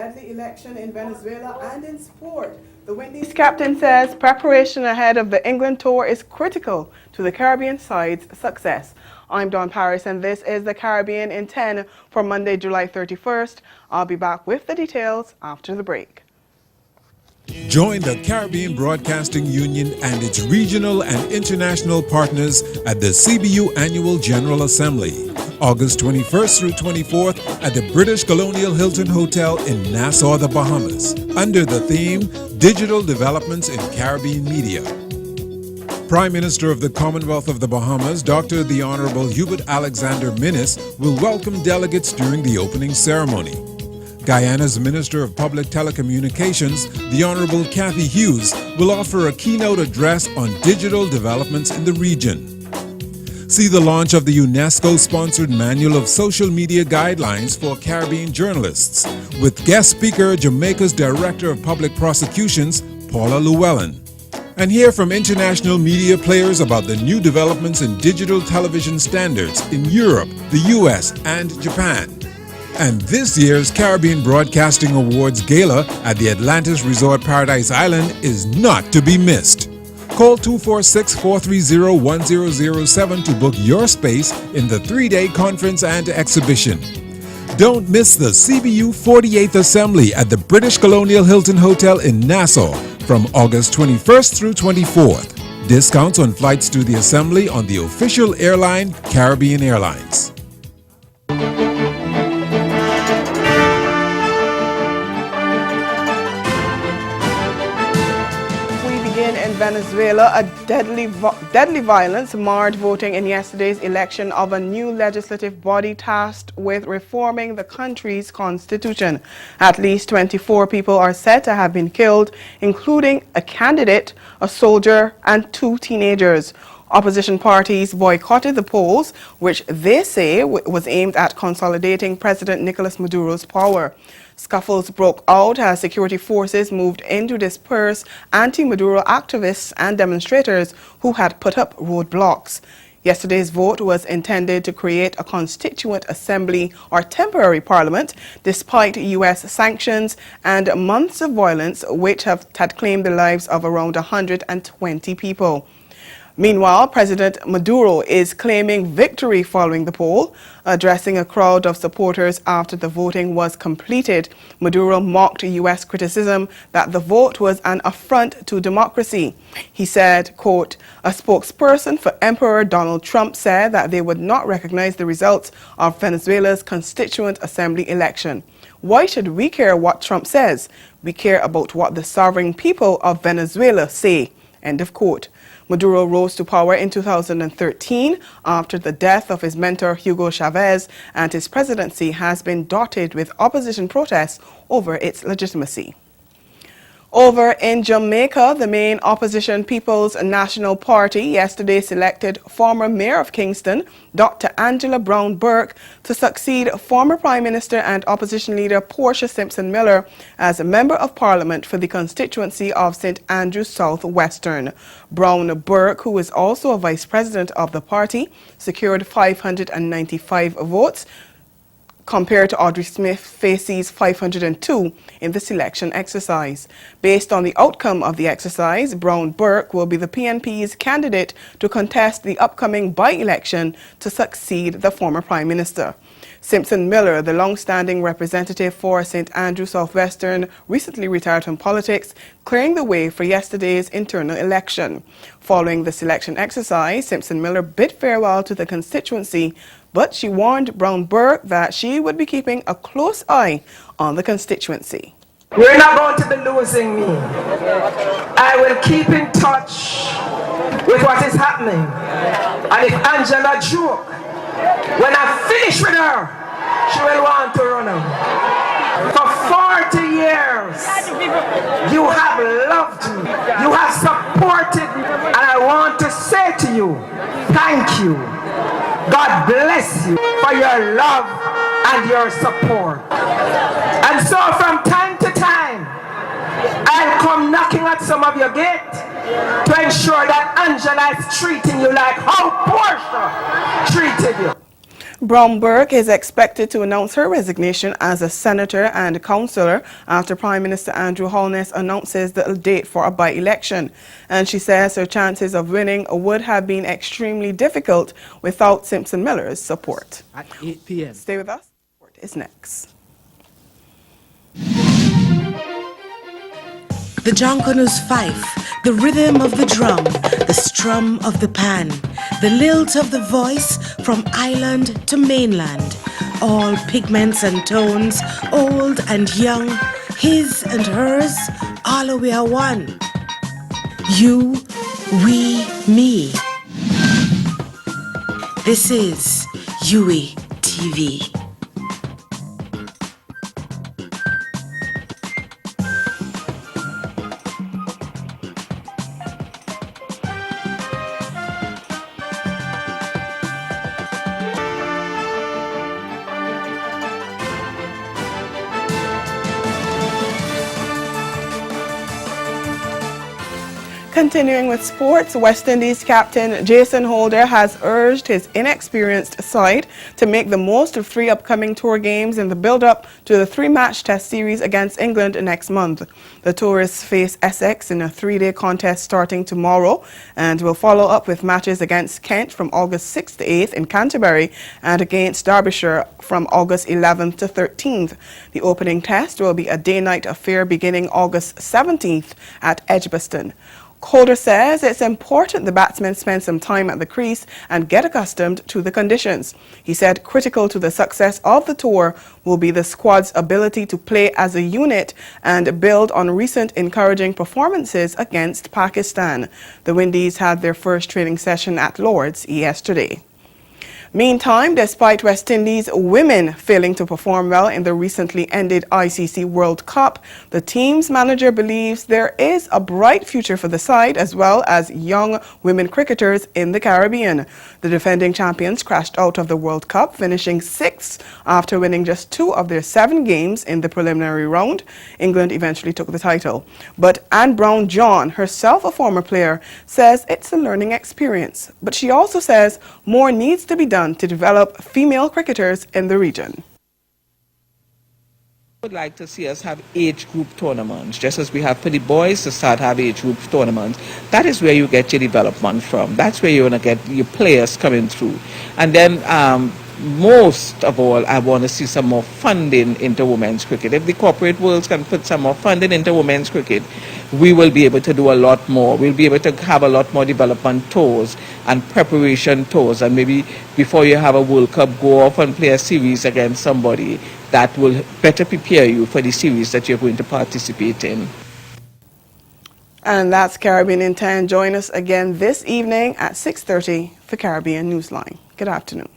deadly election in Venezuela. And in sport, the Windies captain says preparation ahead of the England tour is critical to the Caribbean side's success. I'm Dawn Paris, and this is the Caribbean in 10 for Monday, July 31st. I'll be back with the details after the break. Join the Caribbean Broadcasting Union and its regional and international partners at the CBU Annual General Assembly, August 21st through 24th at the British Colonial Hilton Hotel in Nassau, the Bahamas, under the theme Digital Developments in Caribbean Media. Prime Minister of the Commonwealth of the Bahamas, Dr. the Honorable Hubert Alexander Minnis, will welcome delegates during the opening ceremony. Guyana's Minister of Public Telecommunications, the Honorable Kathy Hughes, will offer a keynote address on digital developments in the region. See the launch of the UNESCO-sponsored Manual of Social Media Guidelines for Caribbean Journalists, with guest speaker Jamaica's Director of Public Prosecutions, Paula Llewellyn. And hear from international media players about the new developments in digital television standards in Europe, the US, and Japan. And this year's Caribbean Broadcasting Awards Gala at the Atlantis Resort Paradise Island is not to be missed. Call 246-430-1007 to book your space in the 3-day conference and exhibition. Don't miss the CBU 48th Assembly at the British Colonial Hilton Hotel in Nassau from August 21st through 24th. Discounts on flights to the assembly on the official airline, Caribbean Airlines. In Venezuela, a deadly violence marred voting in yesterday's election of a new legislative body tasked with reforming the country's constitution. At least 24 people are said to have been killed, including a candidate, a soldier, and 2 teenagers. Opposition parties boycotted the polls, which they say was aimed at consolidating President Nicolas Maduro's power. Scuffles broke out as security forces moved in to disperse anti-Maduro activists and demonstrators who had put up roadblocks. Yesterday's vote was intended to create a constituent assembly or temporary parliament, despite U.S. sanctions and months of violence which had claimed the lives of around 120 people. Meanwhile, President Maduro is claiming victory following the poll. Addressing a crowd of supporters after the voting was completed, Maduro mocked U.S. criticism that the vote was an affront to democracy. He said, quote, "A spokesperson for Emperor Donald Trump said that they would not recognize the results of Venezuela's Constituent Assembly election. Why should we care what Trump says? We care about what the sovereign people of Venezuela say." End of quote. Maduro rose to power in 2013 after the death of his mentor Hugo Chavez, and his presidency has been dotted with opposition protests over its legitimacy. Over in Jamaica, the main opposition People's National Party yesterday selected former Mayor of Kingston, Dr. Angela Brown Burke, to succeed former Prime Minister and opposition leader Portia Simpson Miller as a Member of Parliament for the constituency of St. Andrews South Western. Brown Burke, who is also a Vice President of the party, secured 595 votes, compared to Audrey Smith-Facey's 502 in the selection exercise. Based on the outcome of the exercise, Brown Burke will be the PNP's candidate to contest the upcoming by-election to succeed the former Prime Minister. Simpson Miller, the long-standing representative for St. Andrew Southwestern, recently retired from politics, clearing the way for yesterday's internal election. Following the selection exercise, Simpson Miller bid farewell to the constituency, but she warned Brown Burke that she would be keeping a close eye on the constituency. You're not going to be losing me. I will keep in touch with what is happening. And if Angela joke, when I finish with her, she will want to run away. For 40 years, you have loved me. You have supported me. And I want to say to you, thank you. God bless you for your love and your support. And so from time to time, I'll come knocking at some of your gate to ensure that Angela is treating you like how Portia treated you. Bromberg is expected to announce her resignation as a senator and councillor after Prime Minister Andrew Holness announces the date for a by-election. And she says her chances of winning would have been extremely difficult without Simpson Miller's support. At 8 p.m. Stay with us. Report is next. The jonkonu's fife, the rhythm of the drum, the strum of the pan, the lilt of the voice from island to mainland, all pigments and tones, old and young, his and hers, all we are one. You, we, me. This is UE TV. Continuing with sports, West Indies captain Jason Holder has urged his inexperienced side to make the most of 3 upcoming tour games in the build-up to the 3-match test series against England next month. The tourists face Essex in a 3-day contest starting tomorrow and will follow up with matches against Kent from August 6th to 8th in Canterbury and against Derbyshire from August 11th to 13th. The opening test will be a day-night affair beginning August 17th at Edgbaston. Holder says it's important the batsmen spend some time at the crease and get accustomed to the conditions. He said critical to the success of the tour will be the squad's ability to play as a unit and build on recent encouraging performances against Pakistan. The Windies had their first training session at Lord's yesterday. Meantime, despite West Indies women failing to perform well in the recently ended ICC World Cup, the team's manager believes there is a bright future for the side as well as young women cricketers in the Caribbean. The defending champions crashed out of the World Cup, finishing 6th after winning just 2 of their 7 games in the preliminary round. England eventually took the title. But Anne Brown-John, herself a former player, says it's a learning experience. But she also says more needs to be done to develop female cricketers in the region. I would like to see us have age group tournaments, just as we have for the boys to start have age group tournaments. That is where you get your development from. That's where you're going to get your players coming through. And then most of all, I want to see some more funding into women's cricket. If the corporate world can put some more funding into women's cricket, we will be able to do a lot more. We'll be able to have a lot more development tours and preparation tours. And maybe before you have a World Cup, go off and play a series against somebody that will better prepare you for the series that you're going to participate in. And that's Caribbean in 10. Join us again this evening at 6:30 for Caribbean Newsline. Good afternoon.